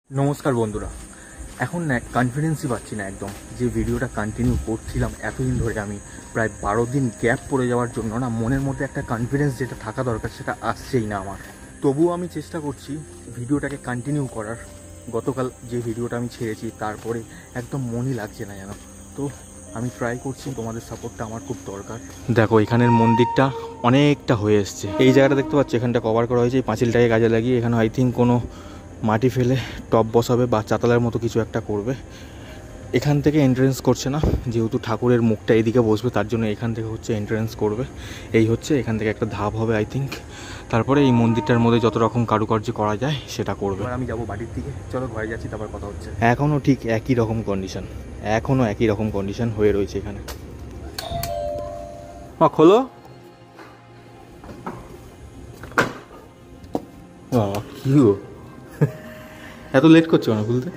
নমস্কার বন্ধুরা। এখন না কনফিডেন্সই পাচ্ছি না একদম, যে ভিডিওটা কন্টিনিউ করছিলাম এতদিন ধরে। আমি প্রায় 12 দিন গ্যাপ পড়ে যাওয়ার জন্য না মনের মধ্যে একটা কনফিডেন্স যেটা থাকা দরকার সেটা আসছেই না আমার। তবুও আমি চেষ্টা করছি ভিডিওটাকে কন্টিনিউ করার। গতকাল যে ভিডিওটা আমি ছেড়েছি তারপরে একদম মনই লাগছে না যেন। তো আমি ট্রাই করছি, তোমাদের সাপোর্টটা আমার খুব দরকার। দেখো এখানের মন্দিরটা অনেকটা হয়ে এসছে। এই জায়গাটা দেখতে পাচ্ছ, এখানটা কভার করা হয়েছে এই পাঁচিলটাকে কাজে লাগিয়ে। এখানে আই থিঙ্ক কোনো মাটি ফেলে টপ বসাবে বা চাতালের মতো কিছু একটা করবে। এখান থেকে এন্ট্রেন্স করছে না, যেহেতু ঠাকুরের মুখটা এদিকে বসবে তার জন্য এখান থেকে হচ্ছে এন্ট্রেন্স করবে। এই হচ্ছে এখান থেকে একটা ধাপ হবে আই থিঙ্ক, তারপরে এই মন্দিরটার মধ্যে যত রকম কারুকার্য করা যায় সেটা করবে। আমি যাবো বাড়ির দিকে, চলো ঘরে যাচ্ছি, তারপর কথা হচ্ছে। এখনও ঠিক একই রকম কন্ডিশন, এখনও একই রকম কন্ডিশন হয়ে রয়েছে এখানে। খোলো। কি গো, এত লেট করছো কেন খুলতে?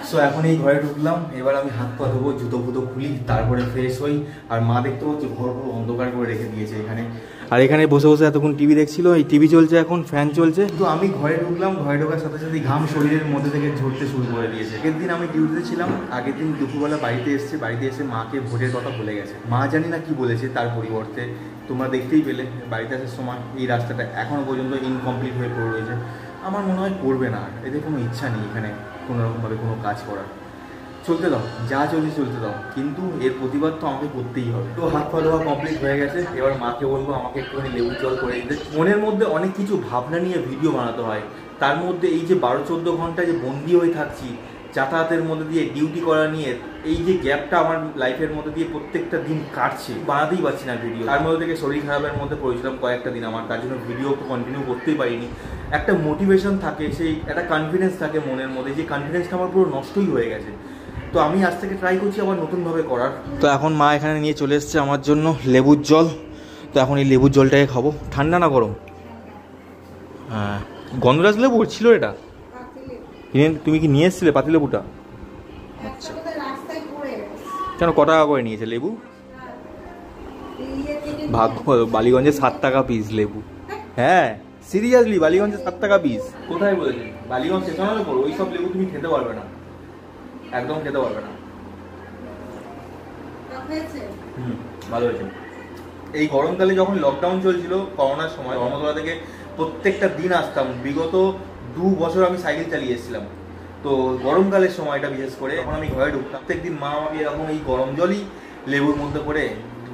সো এখন এই ঘরে ঢুকলাম, এবার আমি হাত পা ধোবো, জুতো ফুতো খুলি, তারপরে ফ্রেশ হই। আর মা দেখতে হচ্ছে ঘর পুরো অন্ধকার করে রেখে দিয়েছে এখানে। আর এখানে বসে বসে এতক্ষণ টিভি দেখছিল, এই টিভি চলছে এখন, ফ্যান চলছে। তো আমি ঘরে ঢুকলাম, ঘরে ঢোকার সাথে সাথে ঘাম শরীরের মধ্যে থেকে ঝরতে শুরু করে দিয়েছে। আগের দিন আমি ডিউটিতে ছিলাম, আগের দিন দুপুরবেলা বাড়িতে এসেছি, বাড়িতে এসে মাকে ভোটের কথা বলে গেছে। মা জানি না কি বলেছে, তার পরিবর্তে তোমরা দেখতেই পেলে বাড়িতে আসার সময় এই রাস্তাটা এখনও পর্যন্ত ইনকমপ্লিট হয়ে পড়ে রয়েছে। আমার মনে হয় করবে না, এদের কোনো ইচ্ছা নেই এখানে কোনোরকমভাবে কোনো কাজ করার। চলতে দাও, যা চলছে চলতে দাও, কিন্তু এর প্রতিবাদ তো আমাকে করতেই হবে। তো হাত পা ধোয়া কমপ্লিট হয়ে গেছে, এবার মাকে বলবো আমাকে একটুখানি লেবু জল করে দিতে। মনের মধ্যে অনেক কিছু ভাবনা নিয়ে ভিডিও বানাতে হয়, তার মধ্যে এই যে 12-14 ঘন্টা যে বন্দি হয়ে থাকছি যাতায়াতের মধ্যে দিয়ে, ডিউটি করা নিয়ে, এই যে গ্যাপটা আমার লাইফের মধ্যে দিয়ে প্রত্যেকটা দিন কাটছে, বানাতেই পারছি না ভিডিও। তার মধ্যে থেকে শরীর খারাপের মধ্যে পড়েছিলাম কয়েকটা দিন, আমার তার জন্য ভিডিও কন্টিনিউ করতেই পারিনি। একটা মোটিভেশন থাকে, সেই একটা কনফিডেন্স থাকে মনের মধ্যে, যে কনফিডেন্সটা আমার পুরো নষ্টই হয়ে গেছে। তো আমি আজ থেকে ট্রাই করছি আবার নতুনভাবে করার। তো এখন মা এখানে নিয়ে চলে এসছে আমার জন্য লেবুর জল। তো এখন এই লেবুর জলটাকে খাবো। ঠান্ডা না গরম? হ্যাঁ, গন্ধরাজ লেবু ছিল এটা। তুমি কি নিয়ে এসেছিলে পাতিলেবুটা? আচ্ছা, কেন ক টাকা করে নিয়েছে লেবু? ভাগ্য বালিগঞ্জে 7 টাকা পিস লেবু। হ্যাঁ সিরিয়াসলি, বালিগঞ্জে 7 টাকা পিস। কোথায় বলেছে? বালিগঞ্জ স্টেশনের উপর। ওই সব লেবু তুমি খেতে পারবে না, একদম খেতে পারবে না। ভালো হয়েছে। এই গরমকালে যখন লকডাউন চলছিল করোনার সময়, ধর্মতলা থেকে প্রত্যেকটা দিন আসতাম। বিগত 2 বছর আমি সাইকেল চালিয়ে এসেছিলাম। তো গরমকালের সময়টা বিশেষ করে যখন আমি ঘরে ঢুকতাম, প্রত্যেকদিন মা আমাকে এরকম এই গরম জলই লেবুর মধ্যে করে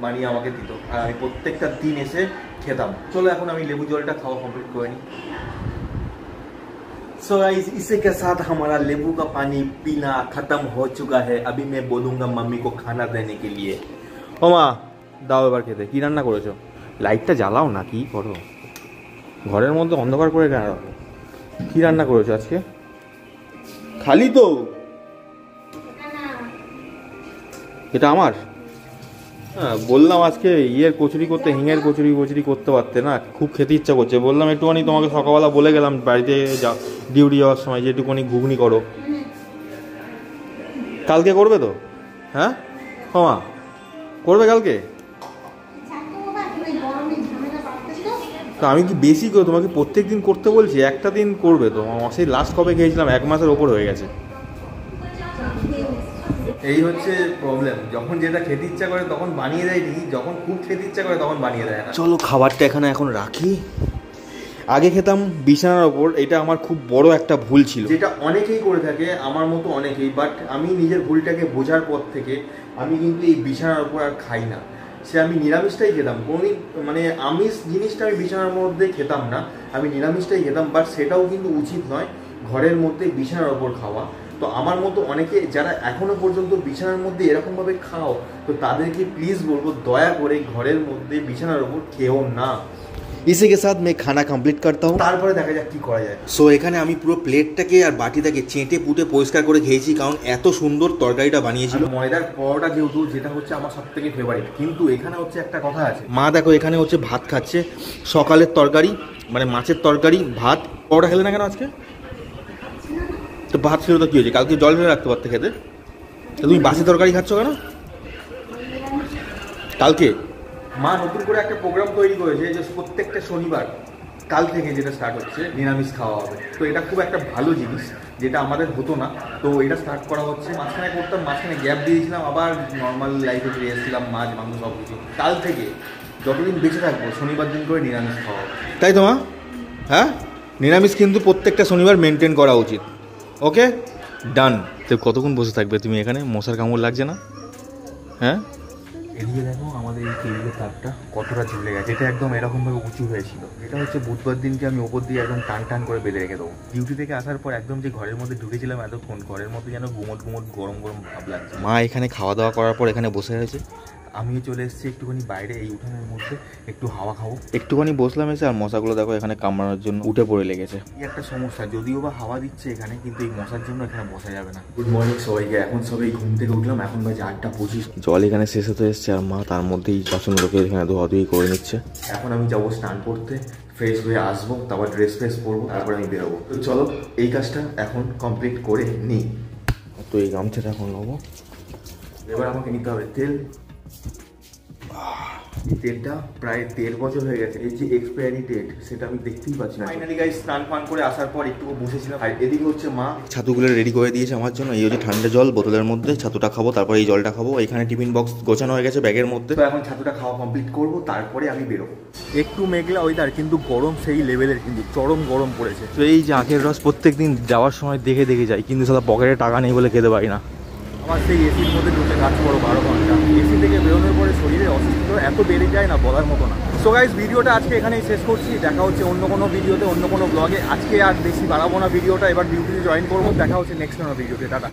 বানিয়ে আমাকে দিত, আর আমি প্রত্যেকটা দিন এসে খেতাম। চলো এখন আমি লেবু জলটা খাওয়া কমপ্লিট করে নিই। सो इसी के साथ हमारा লেবু का पानी पीना खत्म हो चुका है। अभी मैं बोलूंगा मम्मी को खाना देने के लिए। ও মা, দাও এবার খেতে। কি রান্না করেছো? লাইটটা জ্বালাও না, কি করো? ঘরের মধ্যে অন্ধকার করে কেন রাখো? কি রান্না করেছো আজকে? খালি তো এটা আমার। হ্যাঁ বললাম আজকে ইয়ের কচুরি করতে, হিঙের কচুরি করতে পারতে না, খুব খেতে ইচ্ছা করছে। বললাম একটুখানি তোমাকে সকালবেলা বলে গেলাম বাড়িতে ডিউটি যাওয়ার সময় যে একটুখানি ঘুগনি করো। কালকে করবে তো? হ্যাঁ মা করবে কালকে? তো আমি কি বেশি করে তোমাকে প্রত্যেক দিন করতে বলছি? একটা দিন করবে তো? সেই লাস্ট কবে খেয়েছিলাম, 1 মাসের ওপর হয়ে গেছে। এই হচ্ছে প্রবলেম, যখন যেটা খেতে ইচ্ছা করে তখন বানিয়ে দেয় ঠিকই, যখন খুব খেতে ইচ্ছা করে তখন বানিয়ে দেয় না। চলো খাবারটা এখানে এখন রাখি। আগে খেতাম বিছানার ওপর, এটা আমার খুব বড় একটা ভুল ছিল, যেটা অনেকেই করে থাকে আমার মতো অনেকেই। বাট আমি নিজের ভুলটাকে বোঝার পর থেকে আমি কিন্তু এই বিছানার ওপর আর খাই না। সে আমি নিরামিষটাই খেতাম, কোনোদিন মানে আমিষ জিনিসটা আমি বিছানার মধ্যে খেতাম না, আমি নিরামিষটাই খেতাম। বাট সেটাও কিন্তু উচিত নয় ঘরের মধ্যে বিছানার ওপর খাওয়া। তো আমার মতো অনেকে যারা এখনো পর্যন্ত বিছানার মধ্যে এরকমভাবে খাও, তো তাদেরকে প্লিজ বলবো দয়া করে ঘরের মধ্যে বিছানার ওপর খেও না। इसी के साथ मैं खाना कंप्लीट करता हूँ, তারপরে দেখা যাক কি করা যায়। সো এখানে আমি পুরো প্লেটটাকে আর বাটিটাকে চেটে পুঁতে পরিষ্কার করে খেয়েছি, কারণ এত সুন্দর তরকারিটা বানিয়েছিল। ময়দার পরোটা যেহেতু, যেটা হচ্ছে আমার সব থেকে ফেভারিট। কিন্তু এখানে হচ্ছে একটা কথা আছে, মা দেখো এখানে হচ্ছে ভাত খাচ্ছে, সকালের তরকারি মানে মাছের তরকারি, ভাত। পরোটা খেলে না কেন আজকে? তো ভাত ছিল তো কি হয়েছে, কালকে জল ফেলে রাখতে পারতে খেতে। তুমি বাসি তরকারি খাচ্ছ কেন কালকে? মা নতুন করে একটা প্রোগ্রাম তৈরি করেছে, যে প্রত্যেকটা শনিবার কাল থেকে যেটা স্টার্ট হচ্ছে নিরামিষ খাওয়া হবে। তো এটা খুব একটা ভালো জিনিস, যেটা আমাদের হতো না। তো এটা স্টার্ট করা হচ্ছে, মাঝখানে করতাম, মাঝখানে গ্যাপ দিয়েছিলাম, আবার নর্মাল লাইফে ফিরে এসেছিলাম, মাছ মাংস সব কিছু। কাল থেকে যতদিন বেঁচে থাকবো শনিবার দিন করে নিরামিষ খাওয়া হবে, তাই তো মা? হ্যাঁ, নিরামিষ কিন্তু প্রত্যেকটা শনিবার মেনটেন করা উচিত। ওকে, ডান। তো কতক্ষণ বসে থাকবে তুমি এখানে? মশার কামড় লাগছে না? হ্যাঁ, এদিকে দেখো আমাদের এই কেবিলের তারটা কতটা ঝুলে গেছে। এটা একদম এরকমভাবে উঁচু হয়েছিল। এটা হচ্ছে বুধবার দিনকে আমি ওপর দিয়ে একদম টান টান করে বেঁধে রেখে দেবো। ডিউটি থেকে আসার পর একদম যে ঘরের মধ্যে ঢুকেছিলাম এতক্ষণ, ঘরের মধ্যে যেন গুমট গুমট গরম গরম ভাব লাগছে। মা এখানে খাওয়া দাওয়া করার পর এখানে বসে রয়েছে, আমিও চলে এসেছি একটুখানি বাইরে এই উঠানের মধ্যে একটু হাওয়া খাবো। একটুখানি বসলাম এসে, আর মশাগুলো দেখো এখানে কামড়ানোর জন্য উঠে পড়ে লেগেছে। এই একটা সমস্যা, যদিও বা হাওয়া দিচ্ছে এখানে, কিন্তু এই মশার জন্য এখানে বসা যাবে না। গুড মর্নিং সবাইকে। এখন সবাই ঘুম থেকে উঠলাম, এখন বাজে 8:25। জল এখানে শেষ হতে এসছে, আর মা তার মধ্যেই বাসনগুলোকে এখানে ধোয়াধুয়ি করে নিচ্ছে। এখন আমি যাবো স্নান করতে, ফ্রেশ হয়ে আসবো, তারপর ড্রেস ফ্রেস পরবো, তারপর আমি বেরোবো। তো চলো এই কাজটা এখন কমপ্লিট করে নিই। তো এই গামছাটা এখন নেবো। এবার আমাকে নিতে হবে তেল। এই তেলটা প্রায় 1.5 বছর হয়ে গেছে, এই যে এক্সপায়ারি ডেট সেটা আমি দেখতেই পাচ্ছি না। ফাইনালি গাইস স্নান ফান করে আসার পর একটু বসেছিলাম, আর এদিকে হচ্ছে মা ছাতুগুলো রেডি করে দিয়েছে আমার জন্য। এই হচ্ছে ঠান্ডা জল বোতলের মধ্যে, ছাতুটা খাবো, তারপরে এই জলটা খাবো। এখানে টিফিন বক্স গোছানো হয়ে গেছে ব্যাগের মধ্যে। তো এখন ছাতুটা খাওয়া কমপ্লিট করবো, তারপরে আমি বেরোবো। একটু মেঘলা ওয়েদার, কিন্তু গরম সেই লেভেলের, কিন্তু চরম গরম পড়েছে। তো এই যে আখের রস প্রত্যেকদিন যাওয়ার সময় দেখে দেখে যাই, কিন্তু সারা পকেটে টাকা নেই বলে খেতে পারি না। আমার সেই এসির মধ্যে ঢুকে কাজ করো 12 ঘন্টা, এসি থেকে বেরোনোর পরে শরীরে অসুস্থতা এত বেড়ে যায় না, বলার মতো না। সো গাইস, ভিডিওটা আজকে এখানেই শেষ করছি। দেখা হচ্ছে অন্য কোনো ভিডিওতে, অন্য কোনো ব্লগে। আজকে আর বেশি বাড়াবো না ভিডিওটা, এবার ডিউটিতে জয়েন করবো। দেখা হচ্ছে নেক্সট কোনো ভিডিওতে। টাটা।